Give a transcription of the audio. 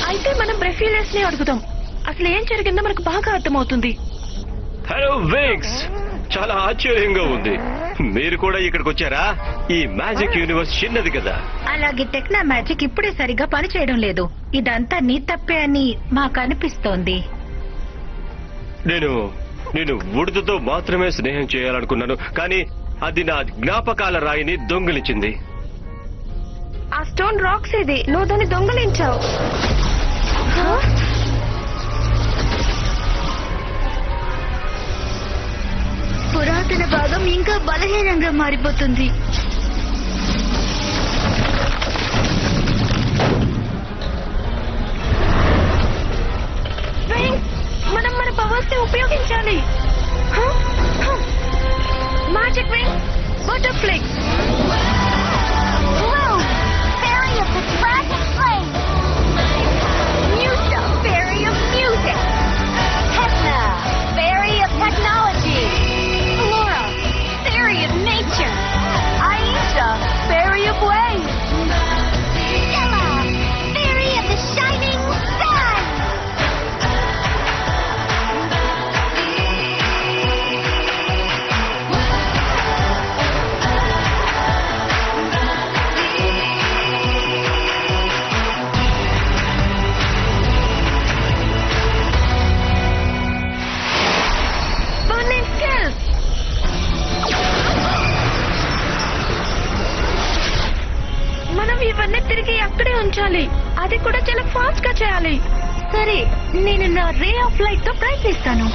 అయితే మనం బ్రెఫ్యూలర్స్ ని అడుగుదాం. అసలు ఏం జరిగిందో మనకు బాగా అర్థమవుతుంది. హలో వింగ్స్, చాలా ఆశ్చర్యంగా ఉంది. మీరు కూడా ఇక్కడికి వచ్చారా? ఈ మ్యాజిక్ యూనివర్స్ చిన్నది కదా. అలాగే టెక్నా మ్యాజిక్ ఇప్పుడే సరిగా పనిచేయడం లేదు. ఇదంతా నీ తప్పే అని మాకు అనిపిస్తోంది. నేను ఉడుదుతో మాత్రమే స్నేహం చేయాలనుకున్నాను, కానీ అది నా జ్ఞాపకాల రాయిని దొంగిలించింది. ఆ స్టోన్ రాక్స్ ఇది, నువ్వు దాన్ని దొంగలించావు. పురాతన భాగం ఇంకా బలహీనంగా మారిపోతుంది. మనం మన పవర్స్ ని ఉపయోగించాలి. Magic wing, butterfly. మనం ఇవన్నీ తిరిగి అక్కడే ఉంచాలి. అది కూడా చాలా ఫాస్ట్ గా చేయాలి. సరే, నేను నా రే ఆఫ్ లైట్ తో ప్రయత్నిస్తాను.